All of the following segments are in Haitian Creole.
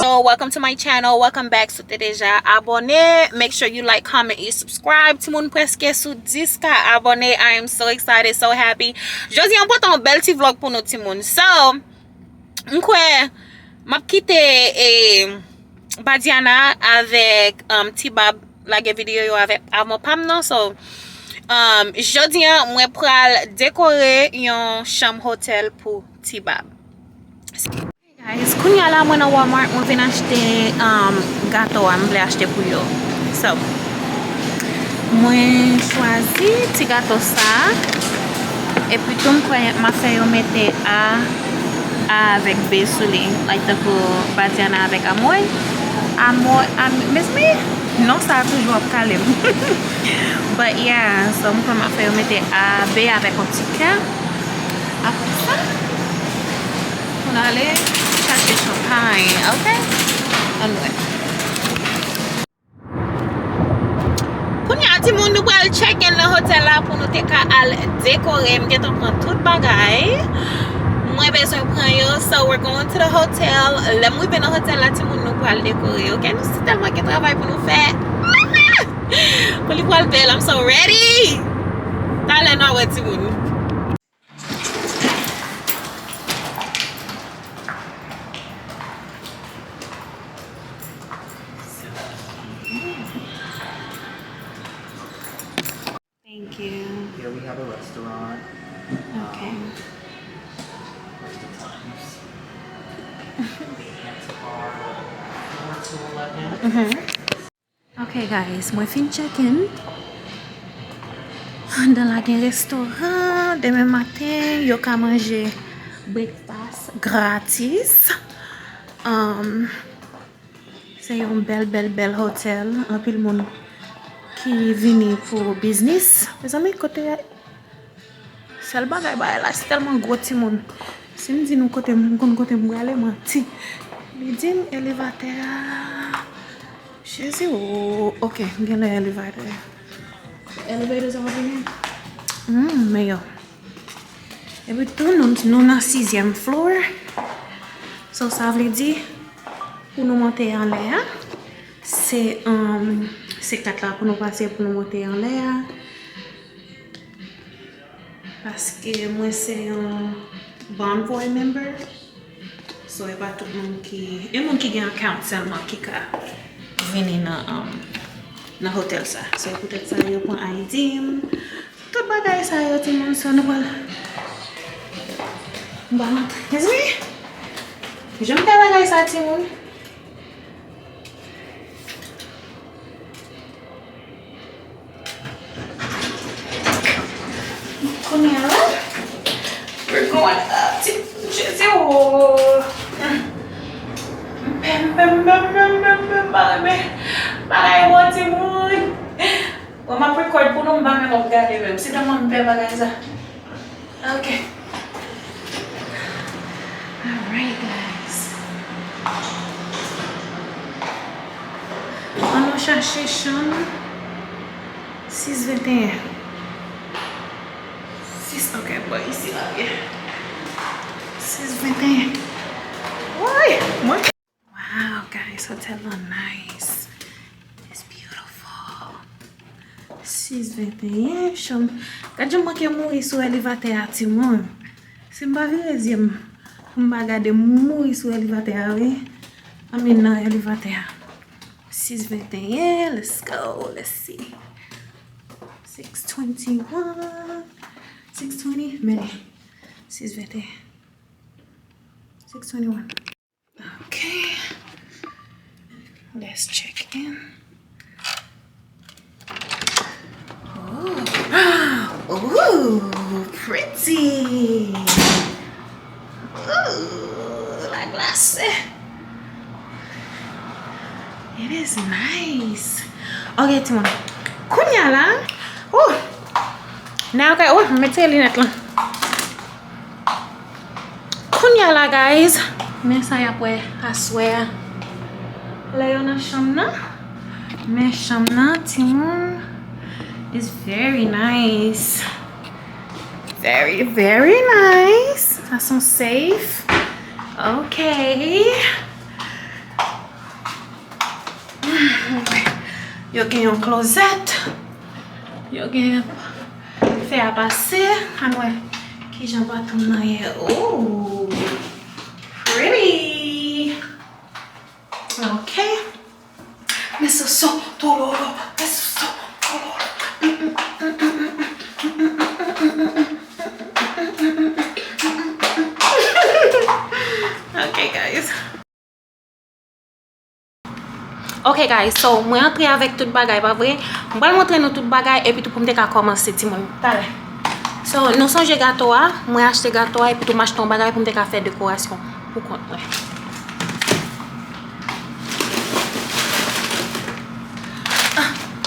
So welcome to my channel, welcome back. So déjà abonné, make sure you like, comment et subscribe. Timoun preske sou 10 ka abonné. I am so excited, so happy. Jodi an pote un bel ti vlog pour nou Timoun. So mkwe map kite Badianna avec Ti Bab lage video yo avec amo pam non. So jodi an mwen pral dekore yon chanm hotel pour Ti Bab. Guys, kounya la mwen an Walmart mwen ven achete gato an mwen achete pou yo. So mwen chwazi ti gato sa e pi tou mwen ma fe yo mette A avec B sou li, like the pou Badianna avec a Mwen. Mesme? Non, sa toujou ap kalem. But yeah, so mwen ma fe yo mette A, B avec un petit K. Apre sa, on ale chache champagne, ok? Anwe. Kounya ti moun nou pral check in le hotel la pou nou te ka al dekore. Mwen get an pran tout bagay. Mwen bezwen pran yo. So we're going to the hotel. Lem we ben an hotel la ti moun nou pral dekore. Ok? Nou si telman ke travay pou nou fe. Pou li pral bel. I'm so ready. Tale nou we ti moun. Thank you. Here we have a restaurant. Okay. Where's the times? It's bar 4 to 11. Okay guys, mwen fin check-in. Dan la gen restaurant. Demain matin, yo ka manje breakfast gratis. Se yon bel hotel. Anpil moun ki vini pou business. Mes amis, kote sel bagay ba la, c'est tellement gros ti moun. Si m di nou kote m kon kote m gale manti. Mi dim elevator. Shezi ou ok, gen le elevator. The elevators over here. Me yo. E bi tou nou na 6e floor. So sa vle di pou nou monte an le. C'est 4 là pour nous passer pour nous monter en l'air. Parce que moi c'est un Bond Boy member. So il y a pas tout le monde qui... Il y a monde qui a un account seulement qui a venir dans l'hôtel ça. So peut-être ça y a pour ID. Tout bagay ça y a tout le monde ça nous va. On va rentrer. Yes, j'aime pas bagay ça tout le monde. We're going up to Jersey. Bagay mo ti moun. Ou ma record pou nou bagay mo gade mem. Si da man pe bagay sa. Okay. Alright guys. On va chercher chambre 621. Ok, boy, ici là, yeah. 621. What? Wow, guys, hotel is nice. It's beautiful. 621. Chom. Quand je manque mourir sur l'élévateur, ti moun. Si m'ba vireziem, m'ba gade mourir sur l'élévateur, oui. I'm in l'élévateur. 621. Let's go. Let's see. 621. 620, many. 620. 621. Okay. Let's check in. Oh. Ooh, pretty. Ooh, la glace. It is nice. Okay, Timon. Kunya la. Oh. Now guys, oh, me tell you that lang. Kunya la guys. Me saya pwe aswe. La yon na chamna. Me chamna timon is very nice. Very nice. That's some safe. Okay. Yo gen yon closet. Yo gen fe a pase. Anwe, ki jan baton nan ye. Oh, pretty. Okay. Meso so tololo. Meso so tololo. Okay, guys. Ok guys, so mwen entre avec tout bagay, pas vrai? Mwen va montrer nous tout bagay et puis tout pour me ka commencer ti moun. Tale. So, nous songe gâteau a, mwen acheter gâteau et puis tout m'acheter un bagay pour me ka faire décoration pour compte mwen.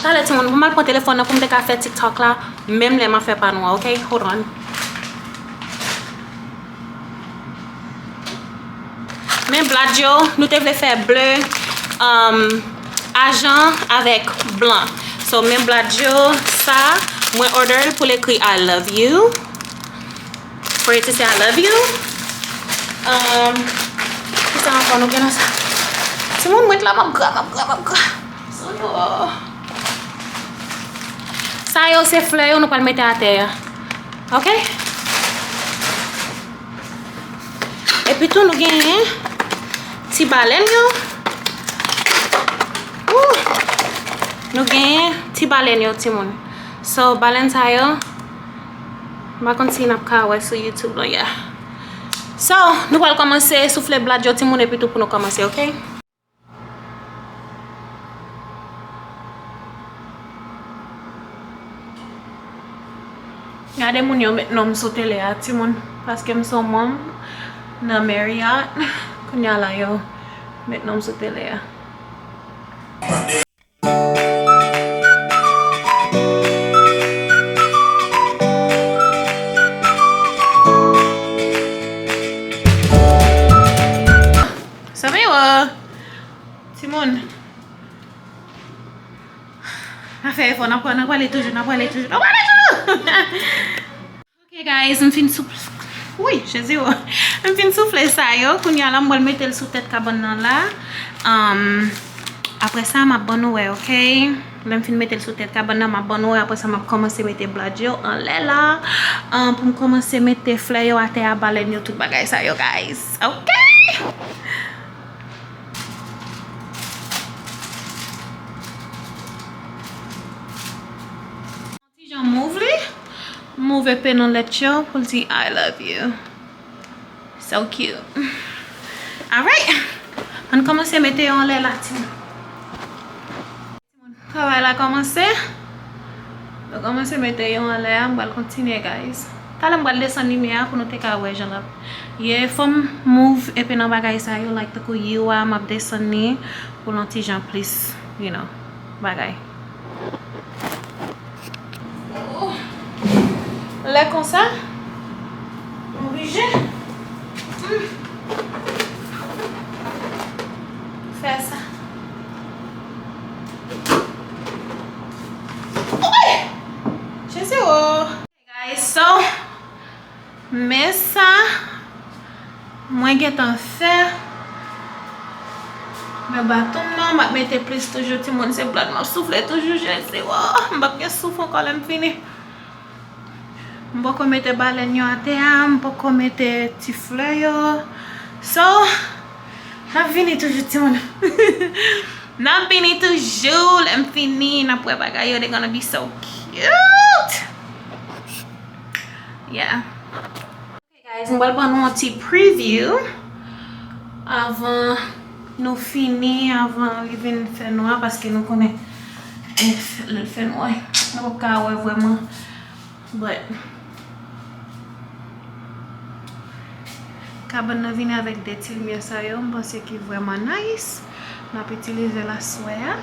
Tale ti moun, mwen prendre téléphone pour me ka faire TikTok là, même les m'a fait pas nous, OK? Hold on. Mais bladjo, nous te voulons faire bleu, argent avec blanc. So, même bladjo, ça, moi order pour l'écrit I love you. For it to say I love you. Qu'est-ce qu'on nous gagne ça? C'est mon mec là, ma gra. So, yo. Ça, yo, c'est fleur, nous pas le mettre à terre. OK? Et puis tout, nous gagnons. Ti balen yo. Nou gen ti balen yo ti moun. So balen sa yo. Ma kon si nap ka wè sur YouTube la ya. So, nou pal komanse souffle blad yo ti moun et puis tout pour nous commencer, OK? Gade moun yo met nom sou tele ya ti moun. Paske m son mom nan Marriott. Kunya la yo met nom sou tele ya. Sabi yo, Simon. Afe fo, na pale toujou. Ok guys, m fin souple. Oui, Jésus. Je fin souffler ça yo. Kounya la m'bol mettre sous tête cabane nan la. Après ça m'a bonne ouais, OK? Là fin mettre sous tête cabane nan m'a bonne ouais. Après ça m'a commencer mettre blad yo en lait là. Pour me commencer mettre fleur yo à terre baleine yo tout bagay ça yo guys. OK? Si j'en move épée dans let yo pour dire I love you. So cute. Alright. On commence à mettre en l'air là. Travail là commencé. On commence à mettre en l'air. On va continuer guys. T'as on va descendre lumière pour nous te ka ouais genre. Yeah, from move et puis dans bagay ça yo like the ko you m'a descendre pour un petit gens plus, you know, bagay. Là comme ça. Obligé. Fais ça. Ouais. Je sais où. Guys, so mais ça moi get en fait mes bâtons non m'a mettre plus toujours tout le monde c'est blood m'a souffler toujours je sais wow m'a bien souffle encore là fini. Mboko mette baleine yo à terre, mboko mette ti fleur yo. So, n'a fini toujours ti moun. N'a fini toujours, l'em fini, n'a pou bagay yo, they gonna be so cute. Yeah. Okay guys, m'bal ban nou ti preview avant nous fini, avant li vin fè noir parce que nous connaît le fè noir. N'a pas ouais vraiment. But cabane vient avec des lumières ça yo, pense qui vraiment nice. On peut utiliser la soie.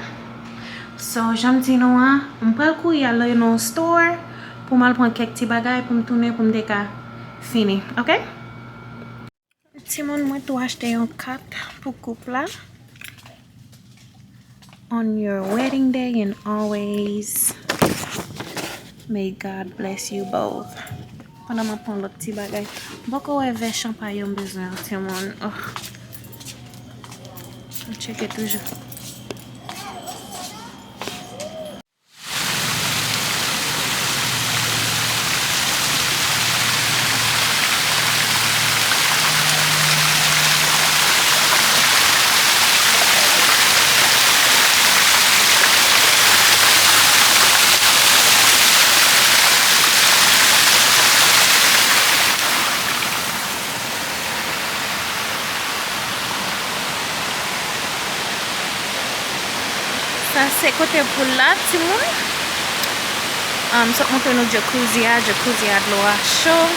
So j'aime dire nous on peut courir aller dans store pour mal prendre quelques petits bagages pour me tourner pour me déca fini, OK? Simon moi tu acheter un cap pour couple là. On your wedding day and always may God bless you both. Pendant ma prendre l'autre petit bagage. Beaucoup ouais verre champagne besoin tout le monde. Oh. Checker toujours. Ça c'est côté pour là, petit monde. Ça montre nos jacuzzi à de l'eau à chaud.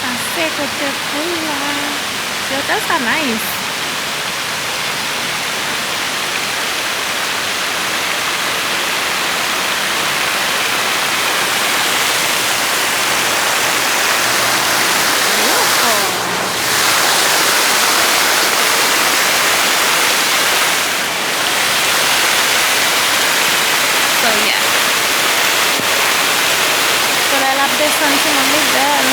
Ça c'est côté pour là. C'est ça nice. So yeah. So la lap descend si mon li bel.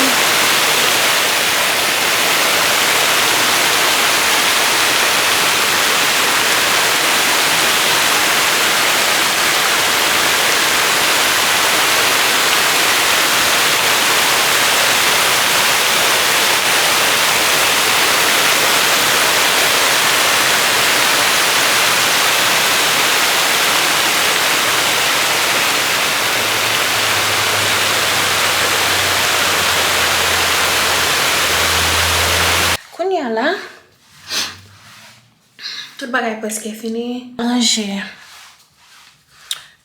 Kounya la, tout bagay presque fini. Ranger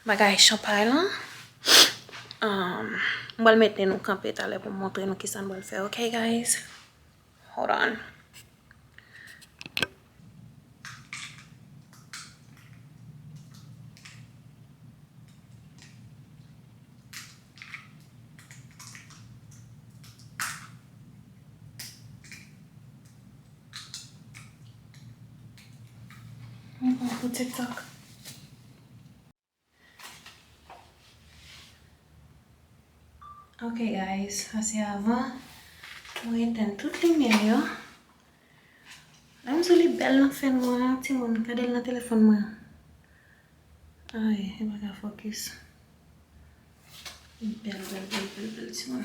bagay champagne là. On va le mettre nous camper tout à l'heure pour montrer nous qui ça va le faire. Okay guys? Hold on. Pour TikTok. Ok guys, ça c'est avant. On éteint toute lumière yo. Là je suis belle dans fait noir, petit monde regarder le téléphone moi. Aïe, il va pas focus. Belle petit monde.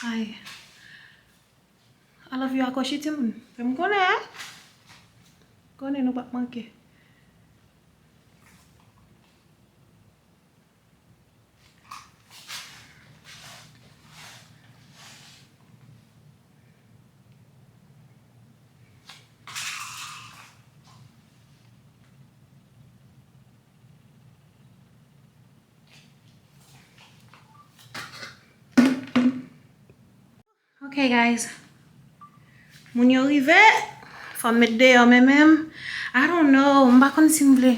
Aïe. I love you akoshi petit monde. Je me connais. Connais nous pas manquer. Okay guys, moun yo rive, faut mettre dehors même. I don't know, m'pa kon si m'vle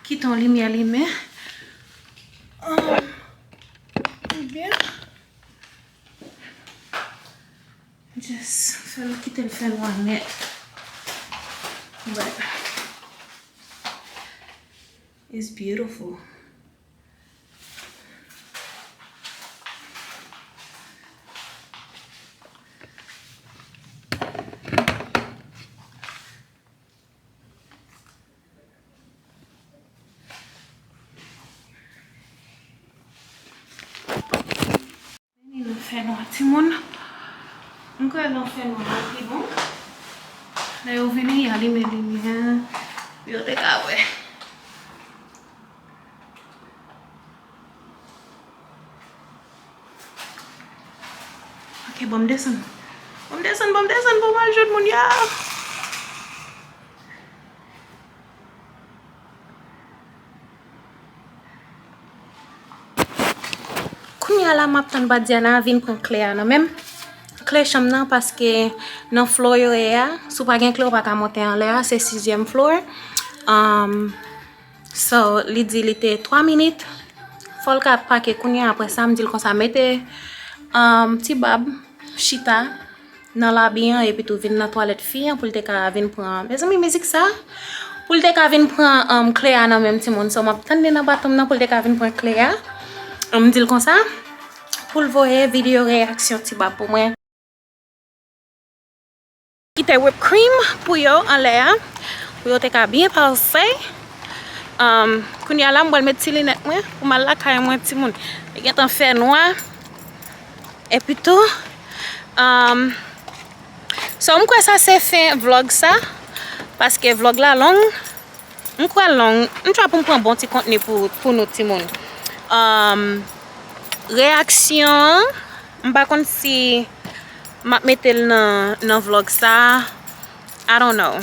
quitter en lumière li mais bien. Just faire quitter le fait noir net. But it's beautiful. Fait noir, tout le monde. Encore un fait noir, c'est bon. Là, vous venez, il y a les lumières. Vous regardez. Ok, bon, descend. Bon, descend, pour mal jouer de mon ya. Kounya la map tan Badianna vin prend clé nan même clé chambre nan parce que dans floor yo ya sou pa gen clé ou pa ka monter en l'air c'est 6e floor. So li di li te 3 minutes faut ka paquer kounya après ça me dit comme ça mette Ti Bab chita dans la bien et puis tout vin dans toilette fille pour te ka vin prendre mes amis musique ça pour te ka vin prendre clé nan même ti monde so m'a tande dans batom nan pour te ka vin prendre clé on me dit comme ça pour voir vidéo réaction Ti Bab pour moi. Quitter whipped cream pour yo en l'air pour yo te ka bien parfait. Kounya la m'bral mettre lunette moi pour mal la kay moi ti moun. E gen tan fait noir. Et puis tout so m'kwa ça c'est fin vlog ça parce que vlog la long. M'kwa long, m'twa pour prendre bon petit contenu pour nous ti moun. Réaction m'pa kon si m'a metel nan vlog sa. I don't know.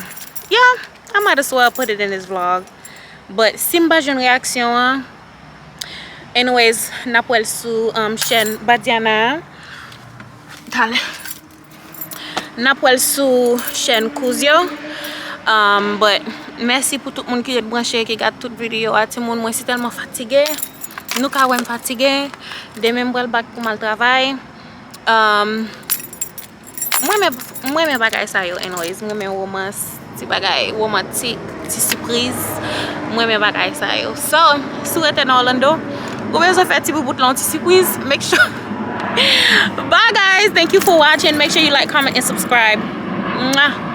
Yeah, I might as well put it in this vlog. But si mba joun reaksyon, anyways, napwel sou chaîne Badianna. Tale. Napwel sou chaîne Kouzyo. But merci pour tout le monde qui est branché, qui regarde toute vidéo. Tout le monde, moi, c'est tellement fatigué. Nous, quand même fatigué. Demain, je vais back pour mal travail. Moi, mes bagages ça yo, anyways. Moi, mes romance, petit bagage romantique, petit surprise. Moi, mes bagages ça yo. So, si vous êtes en Orlando, vous pouvez faire petit bout de petit surprise. Make sure. Bye, guys. Thank you for watching. Make sure you like, comment, and subscribe. Mwah.